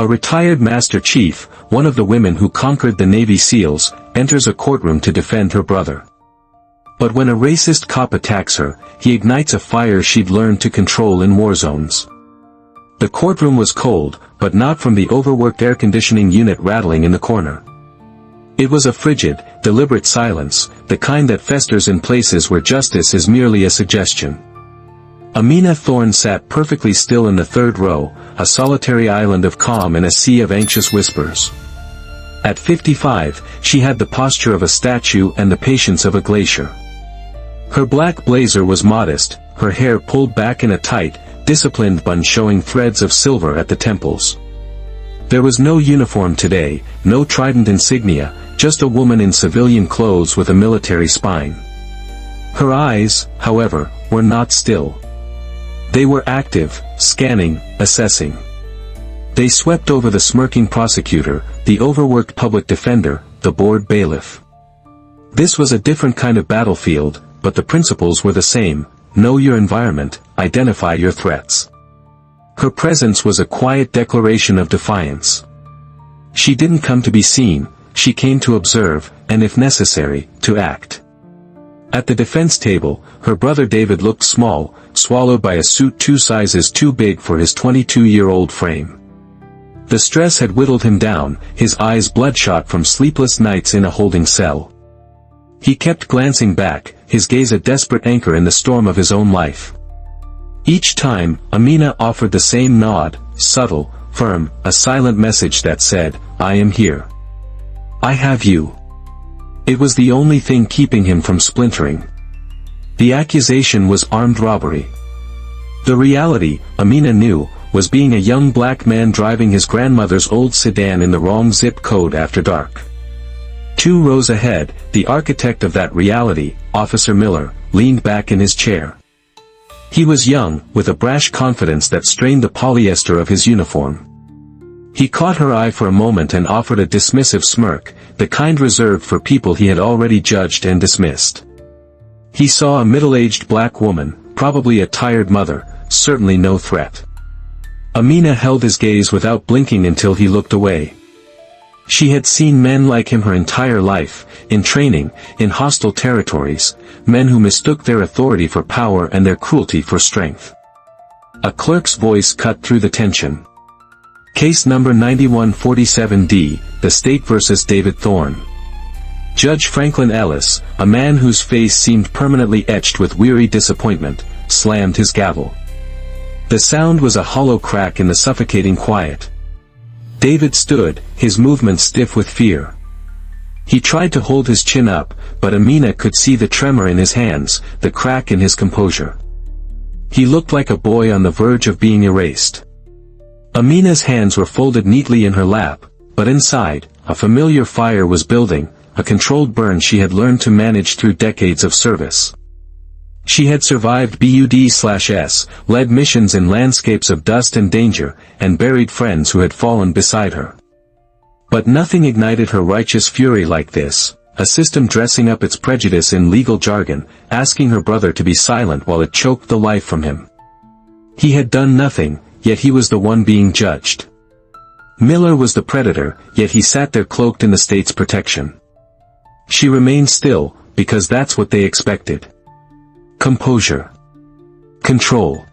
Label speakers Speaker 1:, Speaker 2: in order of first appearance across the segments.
Speaker 1: A retired Master Chief, one of the women who conquered the Navy SEALs, enters a courtroom to defend her brother. But when a racist cop attacks her, he ignites a fire she'd learned to control in war zones. The courtroom was cold, but not from the overworked air conditioning unit rattling in the corner. It was a frigid, deliberate silence, the kind that festers in places where justice is merely a suggestion. Amina Thorne sat perfectly still in the third row, a solitary island of calm in a sea of anxious whispers. At 55, she had the posture of a statue and the patience of a glacier. Her black blazer was modest, her hair pulled back in a tight, disciplined bun showing threads of silver at the temples. There was no uniform today, no trident insignia, just a woman in civilian clothes with a military spine. Her eyes, however, were not still. They were active, scanning, assessing. They swept over the smirking prosecutor, the overworked public defender, the bored bailiff. This was a different kind of battlefield, but the principles were the same: know your environment, identify your threats. Her presence was a quiet declaration of defiance. She didn't come to be seen, she came to observe, and if necessary, to act. At the defense table, her brother David looked small, swallowed by a suit 2 sizes too big for his 22-year-old frame. The stress had whittled him down, his eyes bloodshot from sleepless nights in a holding cell. He kept glancing back, his gaze a desperate anchor in the storm of his own life. Each time, Amina offered the same nod, subtle, firm, a silent message that said, "I am here. I have you." It was the only thing keeping him from splintering. The accusation was armed robbery. The reality, Amina knew, was being a young black man driving his grandmother's old sedan in the wrong zip code after dark. 2 rows ahead, the architect of that reality, Officer Miller, leaned back in his chair. He was young, with a brash confidence that strained the polyester of his uniform. He caught her eye for a moment and offered a dismissive smirk, the kind reserved for people he had already judged and dismissed. He saw a middle-aged black woman, probably a tired mother, certainly no threat. Amina held his gaze without blinking until he looked away. She had seen men like him her entire life, in training, in hostile territories, men who mistook their authority for power and their cruelty for strength. A clerk's voice cut through the tension. Case number 9147D, the State vs. David Thorne. Judge Franklin Ellis, a man whose face seemed permanently etched with weary disappointment, slammed his gavel. The sound was a hollow crack in the suffocating quiet. David stood, his movements stiff with fear. He tried to hold his chin up, but Amina could see the tremor in his hands, the crack in his composure. He looked like a boy on the verge of being erased. Amina's hands were folded neatly in her lap, but inside, a familiar fire was building, a controlled burn she had learned to manage through decades of service. She had survived BUD/S, led missions in landscapes of dust and danger, and buried friends who had fallen beside her. But nothing ignited her righteous fury like this, a system dressing up its prejudice in legal jargon, asking her brother to be silent while it choked the life from him. He had done nothing, yet he was the one being judged. Miller was the predator, yet he sat there cloaked in the state's protection. She remained still, because that's what they expected. Composure. Control.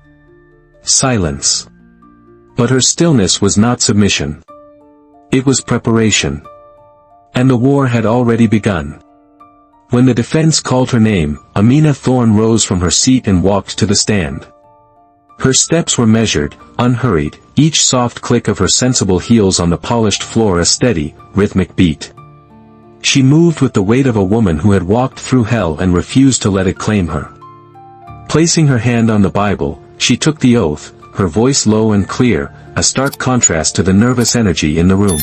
Speaker 1: Silence. But her stillness was not submission. It was preparation. And the war had already begun. When the defense called her name, Amina Thorne rose from her seat and walked to the stand. Her steps were measured, unhurried, each soft click of her sensible heels on the polished floor a steady, rhythmic beat. She moved with the weight of a woman who had walked through hell and refused to let it claim her. Placing her hand on the Bible, she took the oath, her voice low and clear, a stark contrast to the nervous energy in the room.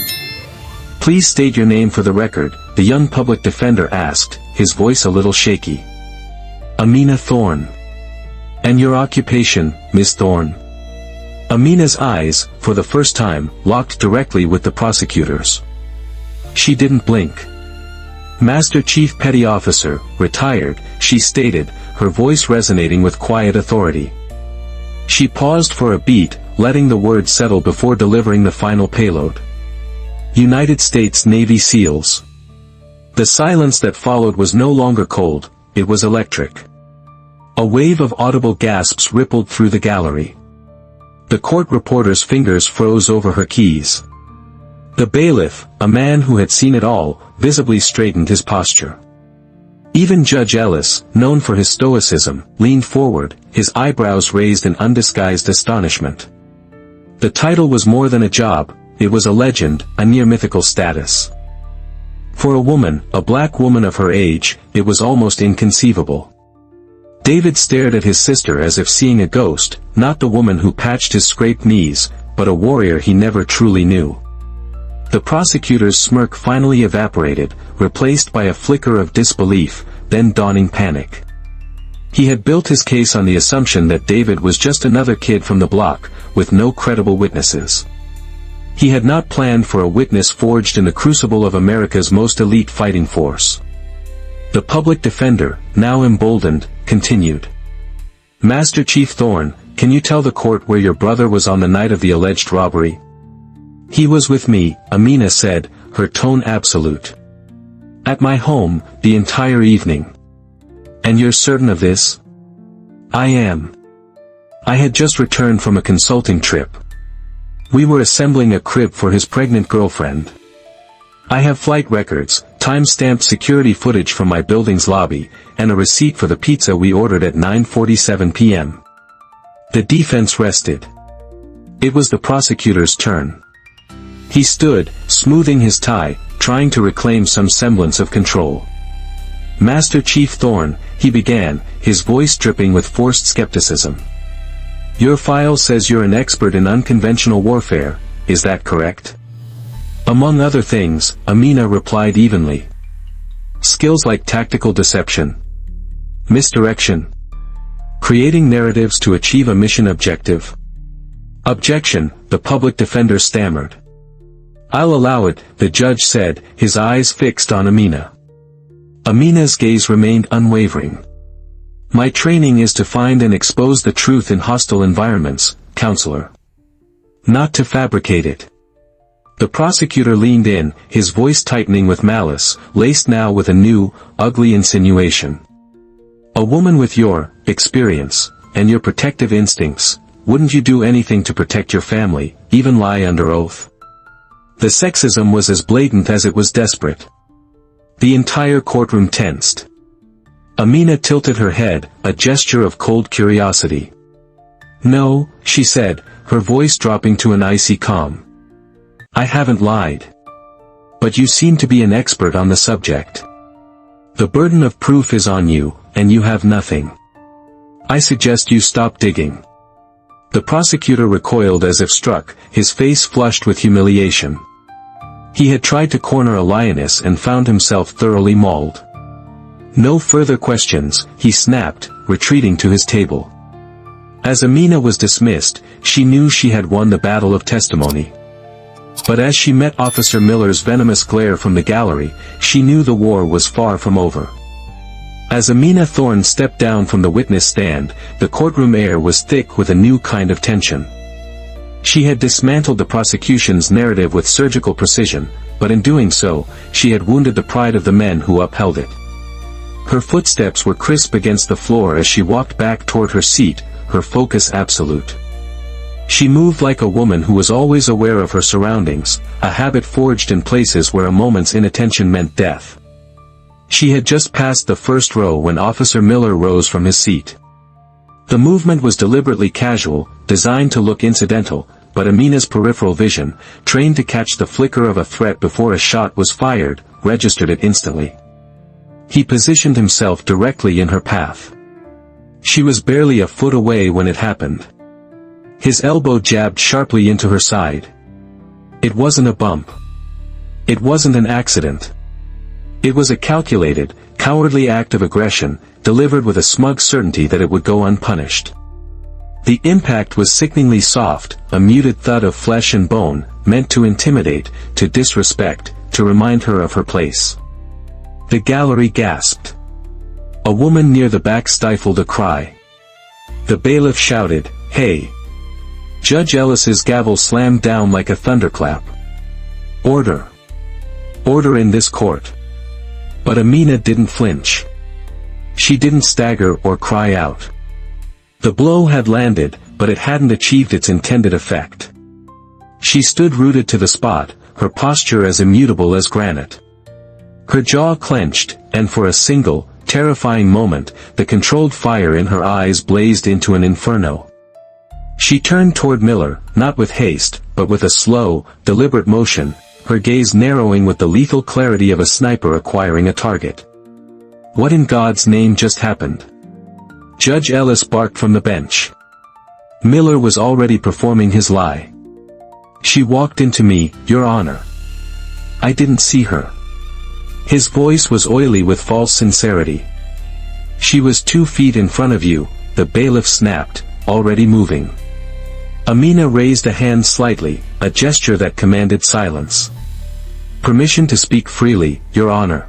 Speaker 1: "Please state your name for the record," the young public defender asked, his voice a little shaky. "Amina Thorne." "And your occupation, Miss Thorne?" Amina's eyes, for the first time, locked directly with the prosecutor's. She didn't blink. "Master Chief Petty Officer, retired," she stated, her voice resonating with quiet authority. She paused for a beat, letting the words settle before delivering the final payload. United States Navy SEALs. The silence that followed was no longer cold, it was electric. A wave of audible gasps rippled through the gallery. The court reporter's fingers froze over her keys. The bailiff, a man who had seen it all, visibly straightened his posture. Even Judge Ellis, known for his stoicism, leaned forward, his eyebrows raised in undisguised astonishment. The title was more than a job, it was a legend, a near-mythical status. For a woman, a black woman of her age, it was almost inconceivable. David stared at his sister as if seeing a ghost, not the woman who patched his scraped knees, but a warrior he never truly knew. The prosecutor's smirk finally evaporated, replaced by a flicker of disbelief, then dawning panic. He had built his case on the assumption that David was just another kid from the block, with no credible witnesses. He had not planned for a witness forged in the crucible of America's most elite fighting force. The public defender, now emboldened, continued. Master Chief Thorne, can you tell the court where your brother was on the night of the alleged robbery? He was with me, Amina said, her tone absolute. At my home, the entire evening. And you're certain of this? I am. I had just returned from a consulting trip. We were assembling a crib for his pregnant girlfriend. I have flight records, time-stamped security footage from my building's lobby, and a receipt for the pizza we ordered at 9:47 p.m. The defense rested. It was the prosecutor's turn. He stood, smoothing his tie, trying to reclaim some semblance of control. Master Chief Thorne, he began, his voice dripping with forced skepticism. Your file says you're an expert in unconventional warfare, is that correct? Among other things, Amina replied evenly. Skills like tactical deception, misdirection, creating narratives to achieve a mission objective. Objection, the public defender stammered. I'll allow it, the judge said, his eyes fixed on Amina. Amina's gaze remained unwavering. My training is to find and expose the truth in hostile environments, counselor. Not to fabricate it. The prosecutor leaned in, his voice tightening with malice, laced now with a new, ugly insinuation. A woman with your experience, and your protective instincts, wouldn't you do anything to protect your family, even lie under oath? The sexism was as blatant as it was desperate. The entire courtroom tensed. Amina tilted her head, a gesture of cold curiosity. No, she said, her voice dropping to an icy calm. I haven't lied. But you seem to be an expert on the subject. The burden of proof is on you, and you have nothing. I suggest you stop digging. The prosecutor recoiled as if struck, his face flushed with humiliation. He had tried to corner a lioness and found himself thoroughly mauled. No further questions, he snapped, retreating to his table. As Amina was dismissed, she knew she had won the battle of testimony. But as she met Officer Miller's venomous glare from the gallery, she knew the war was far from over. As Amina Thorne stepped down from the witness stand, the courtroom air was thick with a new kind of tension. She had dismantled the prosecution's narrative with surgical precision, but in doing so, she had wounded the pride of the men who upheld it. Her footsteps were crisp against the floor as she walked back toward her seat, her focus absolute. She moved like a woman who was always aware of her surroundings, a habit forged in places where a moment's inattention meant death. She had just passed the first row when Officer Miller rose from his seat. The movement was deliberately casual, designed to look incidental, but Amina's peripheral vision, trained to catch the flicker of a threat before a shot was fired, registered it instantly. He positioned himself directly in her path. She was barely a foot away when it happened. His elbow jabbed sharply into her side. It wasn't a bump. It wasn't an accident. It was a calculated, cowardly act of aggression, delivered with a smug certainty that it would go unpunished. The impact was sickeningly soft, a muted thud of flesh and bone, meant to intimidate, to disrespect, to remind her of her place. The gallery gasped. A woman near the back stifled a cry. The bailiff shouted, Hey! Judge Ellis's gavel slammed down like a thunderclap. Order! Order in this court. But Amina didn't flinch. She didn't stagger or cry out. The blow had landed, but it hadn't achieved its intended effect. She stood rooted to the spot, her posture as immutable as granite. Her jaw clenched, and for a single, terrifying moment, the controlled fire in her eyes blazed into an inferno. She turned toward Miller, not with haste, but with a slow, deliberate motion, her gaze narrowing with the lethal clarity of a sniper acquiring a target. What in God's name just happened? Judge Ellis barked from the bench. Miller was already performing his lie. She walked into me, Your Honor. I didn't see her. His voice was oily with false sincerity. She was 2 feet in front of you, the bailiff snapped, already moving. Amina raised a hand slightly, a gesture that commanded silence. Permission to speak freely, Your Honor.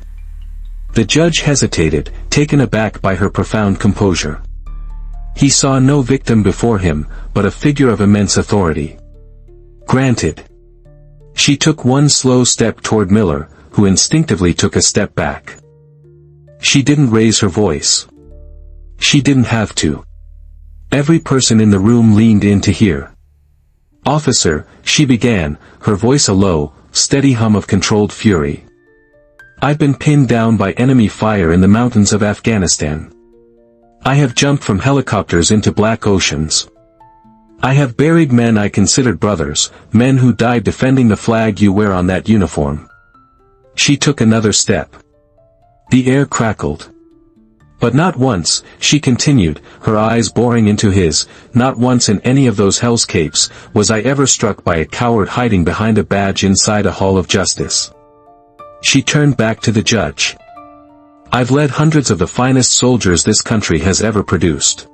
Speaker 1: The judge hesitated, taken aback by her profound composure. He saw no victim before him, but a figure of immense authority. Granted. She took one slow step toward Miller, who instinctively took a step back. She didn't raise her voice. She didn't have to. Every person in the room leaned in to hear. Officer, she began, her voice a low, steady hum of controlled fury. I've been pinned down by enemy fire in the mountains of Afghanistan. I have jumped from helicopters into black oceans. I have buried men I considered brothers, men who died defending the flag you wear on that uniform. She took another step. The air crackled. But not once, she continued, her eyes boring into his, not once in any of those hellscapes, was I ever struck by a coward hiding behind a badge inside a hall of justice. She turned back to the judge. I've led hundreds of the finest soldiers this country has ever produced.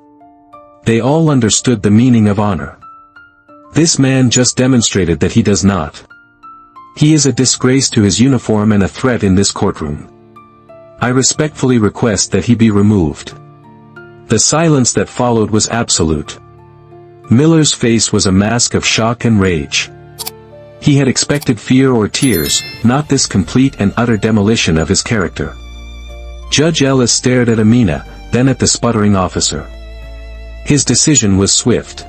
Speaker 1: They all understood the meaning of honor. This man just demonstrated that he does not. He is a disgrace to his uniform and a threat in this courtroom. I respectfully request that he be removed. The silence that followed was absolute. Miller's face was a mask of shock and rage. He had expected fear or tears, not this complete and utter demolition of his character. Judge Ellis stared at Amina, then at the sputtering officer. His decision was swift.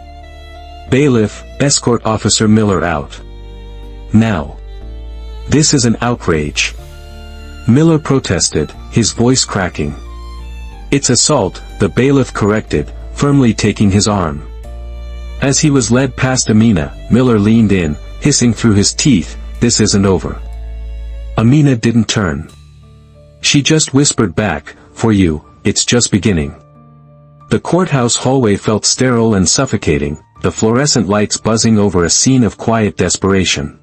Speaker 1: Bailiff, escort Officer Miller out. Now. This is an outrage. Miller protested, his voice cracking. It's assault, the bailiff corrected, firmly taking his arm. As he was led past Amina, Miller leaned in, hissing through his teeth, this isn't over. Amina didn't turn. She just whispered back, for you, it's just beginning. The courthouse hallway felt sterile and suffocating, the fluorescent lights buzzing over a scene of quiet desperation.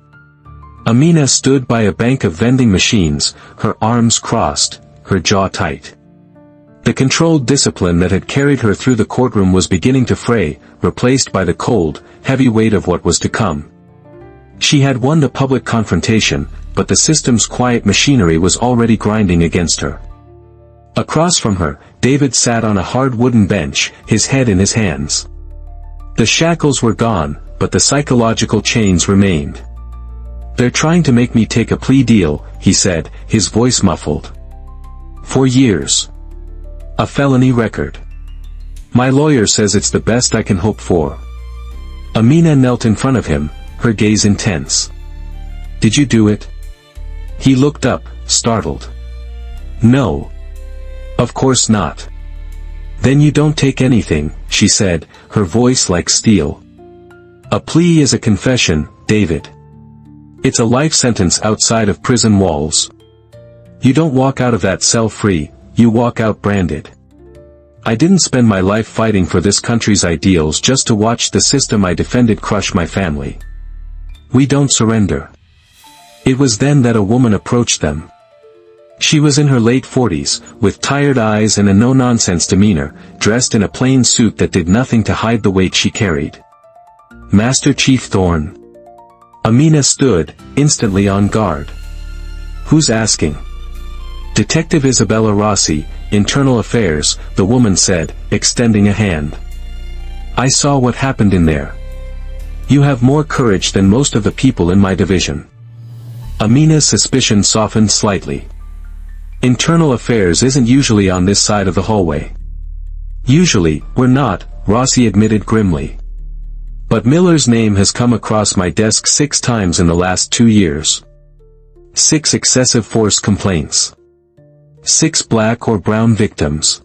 Speaker 1: Amina stood by a bank of vending machines, her arms crossed, her jaw tight. The controlled discipline that had carried her through the courtroom was beginning to fray, replaced by the cold, heavy weight of what was to come. She had won the public confrontation, but the system's quiet machinery was already grinding against her. Across from her, David sat on a hard wooden bench, his head in his hands. The shackles were gone, but the psychological chains remained. They're trying to make me take a plea deal, he said, his voice muffled. 4 years. A felony record. My lawyer says it's the best I can hope for. Amina knelt in front of him, her gaze intense. Did you do it? He looked up, startled. No. Of course not. Then you don't take anything, she said, her voice like steel. A plea is a confession, David. It's a life sentence outside of prison walls. You don't walk out of that cell free, you walk out branded. I didn't spend my life fighting for this country's ideals just to watch the system I defended crush my family. We don't surrender. It was then that a woman approached them. She was in her late 40s, with tired eyes and a no-nonsense demeanor, dressed in a plain suit that did nothing to hide the weight she carried. Master Chief Thorne. Amina stood, instantly on guard. Who's asking? Detective Isabella Rossi, Internal Affairs, the woman said, extending a hand. I saw what happened in there. You have more courage than most of the people in my division. Amina's suspicion softened slightly. Internal affairs isn't usually on this side of the hallway. Usually, we're not, Rossi admitted grimly. But Miller's name has come across my desk 6 times in the last 2 years. 6 excessive force complaints. 6 black or brown victims.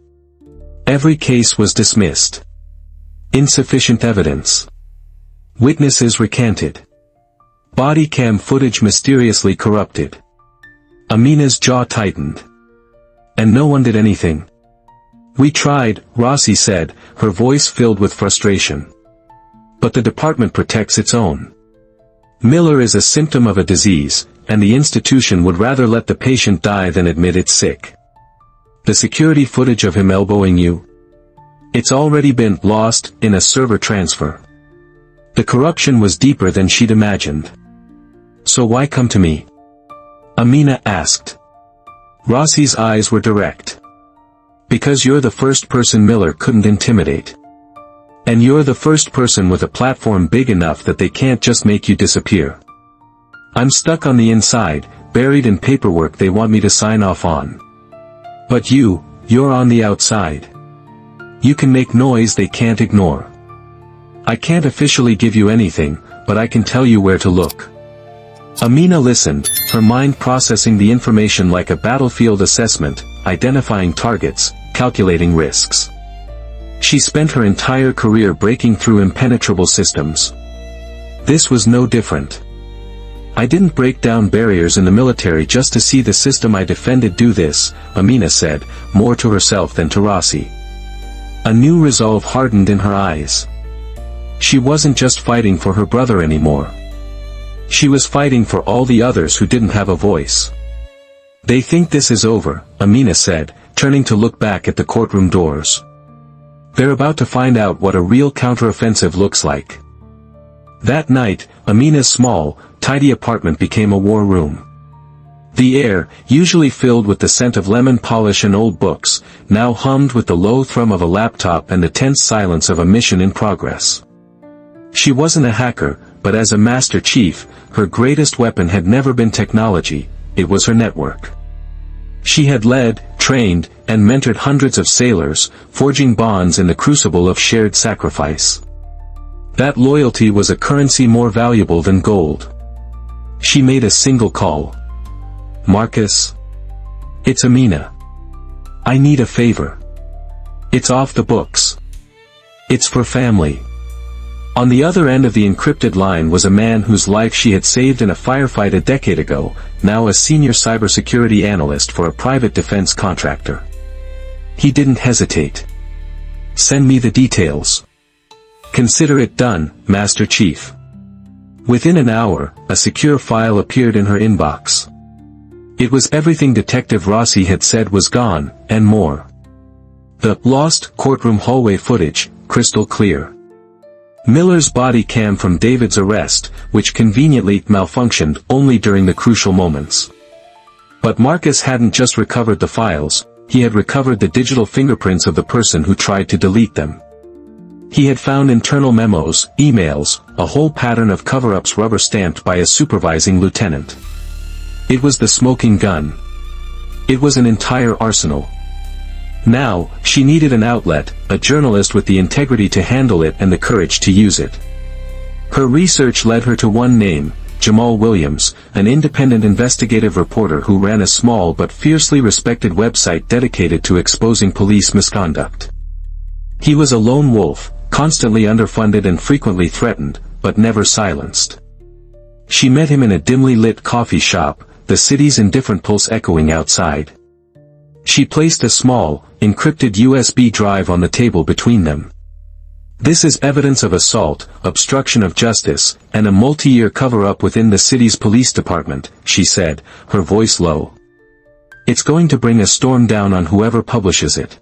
Speaker 1: Every case was dismissed. Insufficient evidence. Witnesses recanted. Body cam footage mysteriously corrupted. Amina's jaw tightened. And no one did anything. We tried, Rossi said, her voice filled with frustration. But the department protects its own. Miller is a symptom of a disease, and the institution would rather let the patient die than admit it's sick. The security footage of him elbowing you? It's already been lost in a server transfer. The corruption was deeper than she'd imagined. So why come to me? Amina asked. Rossi's eyes were direct. Because you're the first person Miller couldn't intimidate. And you're the first person with a platform big enough that they can't just make you disappear. I'm stuck on the inside, buried in paperwork they want me to sign off on. But you're on the outside. You can make noise they can't ignore. I can't officially give you anything, but I can tell you where to look. Amina listened, her mind processing the information like a battlefield assessment, identifying targets, calculating risks. She spent her entire career breaking through impenetrable systems. This was no different. I didn't break down barriers in the military just to see the system I defended do this, Amina said, more to herself than to Rossi. A new resolve hardened in her eyes. She wasn't just fighting for her brother anymore. She was fighting for all the others who didn't have a voice. They think this is over, Amina said, turning to look back at the courtroom doors. They're about to find out what a real counteroffensive looks like. That night, Amina's small, tidy apartment became a war room. The air, usually filled with the scent of lemon polish and old books, now hummed with the low thrum of a laptop and the tense silence of a mission in progress. She wasn't a hacker, but as a Master Chief, her greatest weapon had never been technology, it was her network. She had led, trained, and mentored hundreds of sailors, forging bonds in the crucible of shared sacrifice. That loyalty was a currency more valuable than gold. She made a single call. Marcus? It's Amina. I need a favor. It's off the books. It's for family. On the other end of the encrypted line was a man whose life she had saved in a firefight a decade ago, now a senior cybersecurity analyst for a private defense contractor. He didn't hesitate. Send me the details. Consider it done, Master Chief. Within an hour, a secure file appeared in her inbox. It was everything Detective Rossi had said was gone, and more. The lost courtroom hallway footage, crystal clear. Miller's body cam from David's arrest, which conveniently malfunctioned only during the crucial moments. But Marcus hadn't just recovered the files, he had recovered the digital fingerprints of the person who tried to delete them. He had found internal memos, emails, a whole pattern of cover-ups rubber-stamped by a supervising lieutenant. It was the smoking gun. It was an entire arsenal. Now, she needed an outlet, a journalist with the integrity to handle it and the courage to use it. Her research led her to one name, Jamal Williams, an independent investigative reporter who ran a small but fiercely respected website dedicated to exposing police misconduct. He was a lone wolf, constantly underfunded and frequently threatened, but never silenced. She met him in a dimly lit coffee shop, the city's indifferent pulse echoing outside. She placed a small, encrypted USB drive on the table between them. This is evidence of assault, obstruction of justice, and a multi-year cover-up within the city's police department, she said, her voice low. It's going to bring a storm down on whoever publishes it.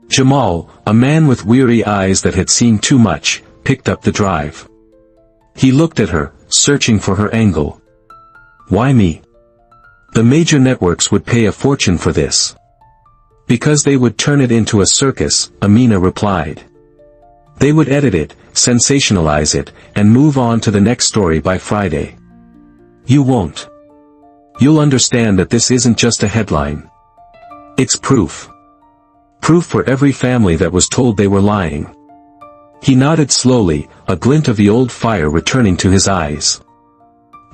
Speaker 1: Jamal, a man with weary eyes that had seen too much, picked up the drive. He looked at her, searching for her angle. Why me? The major networks would pay a fortune for this. Because they would turn it into a circus, Amina replied. They would edit it, sensationalize it, and move on to the next story by Friday. You won't. You'll understand that this isn't just a headline. It's proof. Proof for every family that was told they were lying. He nodded slowly, a glint of the old fire returning to his eyes.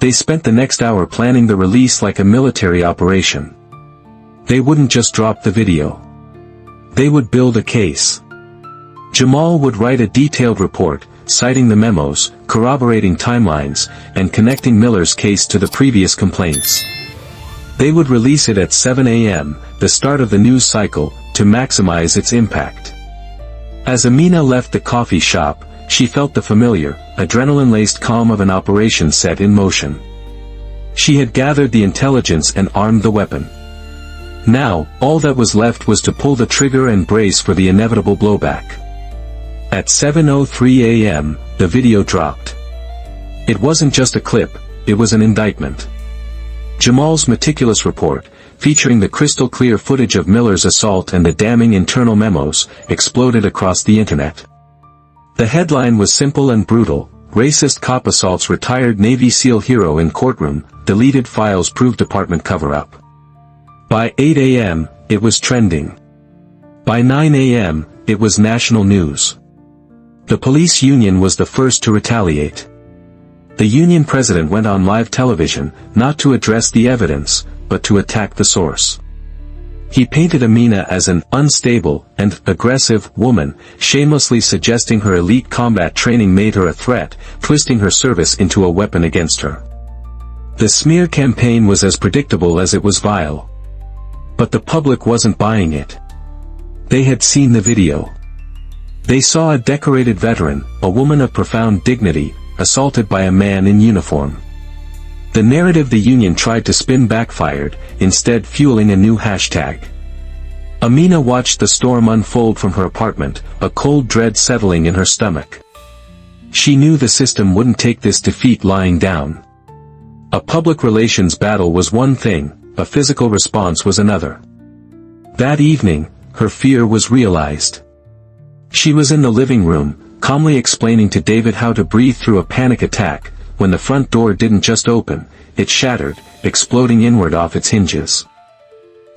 Speaker 1: They spent the next hour planning the release like a military operation. They wouldn't just drop the video. They would build a case. Jamal would write a detailed report, citing the memos, corroborating timelines, and connecting Miller's case to the previous complaints. They would release it at 7 a.m., the start of the news cycle, to maximize its impact. As Amina left the coffee shop, she felt the familiar, adrenaline-laced calm of an operation set in motion. She had gathered the intelligence and armed the weapon. Now, all that was left was to pull the trigger and brace for the inevitable blowback. At 7:03 a.m., the video dropped. It wasn't just a clip, it was an indictment. Jamal's meticulous report, featuring the crystal-clear footage of Miller's assault and the damning internal memos, exploded across the internet. The headline was simple and brutal: Racist Cop Assaults Retired Navy SEAL Hero in Courtroom, Deleted Files Prove Department Cover-Up. By 8 a.m., it was trending. By 9 a.m., it was national news. The police union was the first to retaliate. The union president went on live television, not to address the evidence, but to attack the source. He painted Amina as an unstable and aggressive woman, shamelessly suggesting her elite combat training made her a threat, twisting her service into a weapon against her. The smear campaign was as predictable as it was vile. But the public wasn't buying it. They had seen the video. They saw a decorated veteran, a woman of profound dignity, assaulted by a man in uniform. The narrative the union tried to spin backfired, instead fueling a new hashtag. Amina watched the storm unfold from her apartment, a cold dread settling in her stomach. She knew the system wouldn't take this defeat lying down. A public relations battle was one thing, a physical response was another. That evening, her fear was realized. She was in the living room, calmly explaining to David how to breathe through a panic attack, when the front door didn't just open, it shattered, exploding inward off its hinges.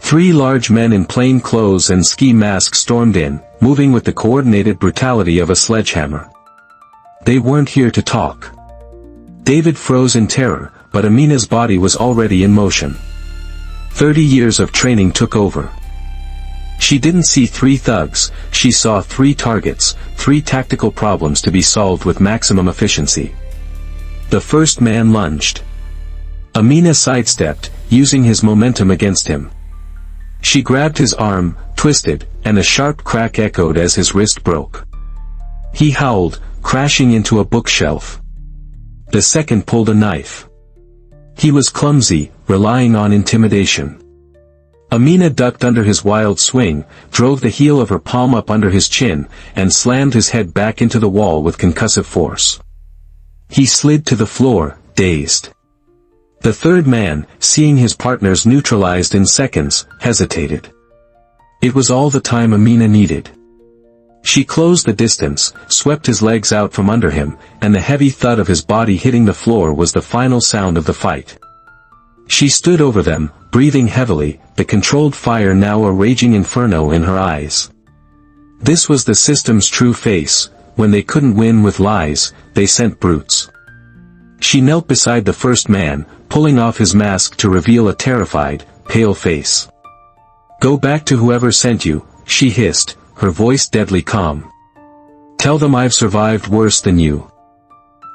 Speaker 1: 3 large men in plain clothes and ski masks stormed in, moving with the coordinated brutality of a sledgehammer. They weren't here to talk. David froze in terror, but Amina's body was already in motion. 30 years of training took over. She didn't see 3 thugs, she saw 3 targets, 3 tactical problems to be solved with maximum efficiency. The first man lunged. Amina sidestepped, using his momentum against him. She grabbed his arm, twisted, and a sharp crack echoed as his wrist broke. He howled, crashing into a bookshelf. The second pulled a knife. He was clumsy, relying on intimidation. Amina ducked under his wild swing, drove the heel of her palm up under his chin, and slammed his head back into the wall with concussive force. He slid to the floor, dazed. The third man, seeing his partners neutralized in seconds, hesitated. It was all the time Amina needed. She closed the distance, swept his legs out from under him, and the heavy thud of his body hitting the floor was the final sound of the fight. She stood over them, breathing heavily, the controlled fire now a raging inferno in her eyes. This was the system's true face: when they couldn't win with lies, they sent brutes. She knelt beside the first man, pulling off his mask to reveal a terrified, pale face. "Go back to whoever sent you," she hissed, her voice deadly calm. "Tell them I've survived worse than you.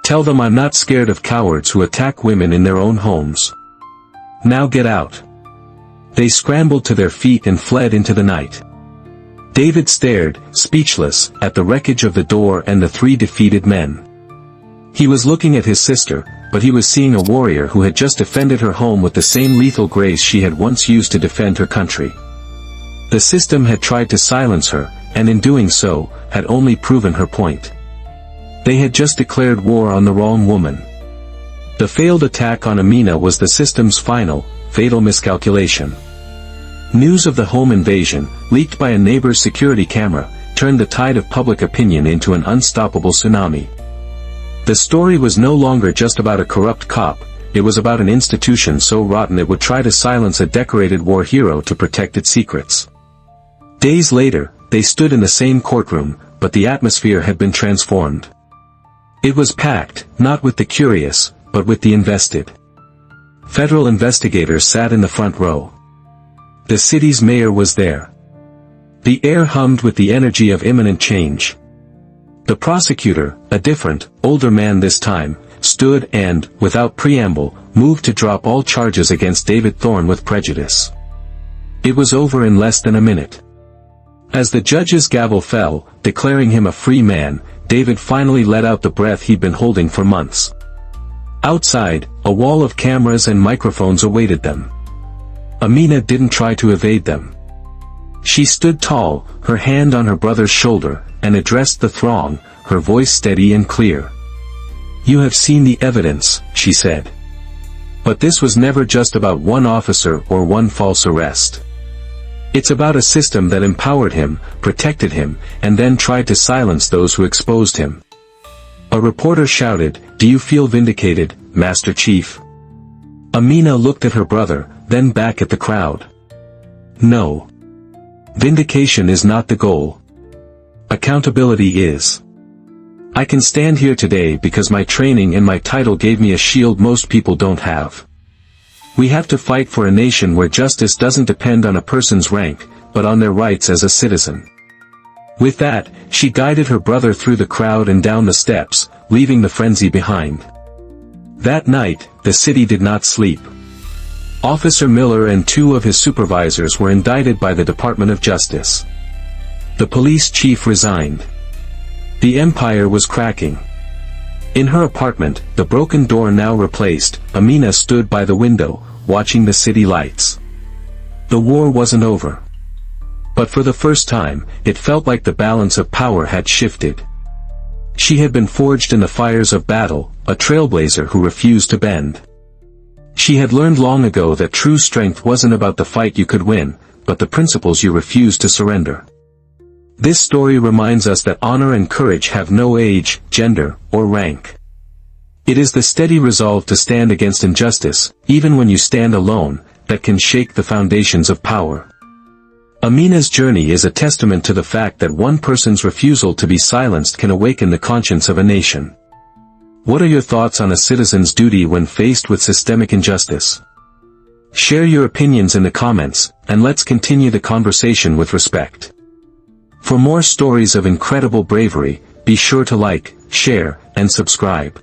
Speaker 1: Tell them I'm not scared of cowards who attack women in their own homes. Now get out." They scrambled to their feet and fled into the night. David stared, speechless, at the wreckage of the door and the 3 defeated men. He was looking at his sister, but he was seeing a warrior who had just defended her home with the same lethal grace she had once used to defend her country. The system had tried to silence her, and in doing so, had only proven her point. They had just declared war on the wrong woman. The failed attack on Amina was the system's final, fatal miscalculation. News of the home invasion, leaked by a neighbor's security camera, turned the tide of public opinion into an unstoppable tsunami. The story was no longer just about a corrupt cop, it was about an institution so rotten it would try to silence a decorated war hero to protect its secrets. Days later, they stood in the same courtroom, but the atmosphere had been transformed. It was packed, not with the curious, but with the invested. Federal investigators sat in the front row. The city's mayor was there. The air hummed with the energy of imminent change. The prosecutor, a different, older man this time, stood and, without preamble, moved to drop all charges against David Thorne with prejudice. It was over in less than a minute. As the judge's gavel fell, declaring him a free man, David finally let out the breath he'd been holding for months. Outside, a wall of cameras and microphones awaited them. Amina didn't try to evade them. She stood tall, her hand on her brother's shoulder, and addressed the throng, her voice steady and clear. "You have seen the evidence," she said. But this was never just about one officer or one false arrest. It's about a system that empowered him, protected him, and then tried to silence those who exposed him. A reporter shouted, "Do you feel vindicated, Master Chief?" Amina looked at her brother, then back at the crowd. "No. Vindication is not the goal. Accountability is. I can stand here today because my training and my title gave me a shield most people don't have. We have to fight for a nation where justice doesn't depend on a person's rank, but on their rights as a citizen." With that, she guided her brother through the crowd and down the steps, leaving the frenzy behind. That night, the city did not sleep. Officer Miller and 2 of his supervisors were indicted by the Department of Justice. The police chief resigned. The empire was cracking. In her apartment, the broken door now replaced, Amina stood by the window, watching the city lights. The war wasn't over. But for the first time, it felt like the balance of power had shifted. She had been forged in the fires of battle, a trailblazer who refused to bend. She had learned long ago that true strength wasn't about the fight you could win, but the principles you refused to surrender. This story reminds us that honor and courage have no age, gender, or rank. It is the steady resolve to stand against injustice, even when you stand alone, that can shake the foundations of power. Amina's journey is a testament to the fact that one person's refusal to be silenced can awaken the conscience of a nation. What are your thoughts on a citizen's duty when faced with systemic injustice? Share your opinions in the comments, and let's continue the conversation with respect. For more stories of incredible bravery, be sure to like, share, and subscribe.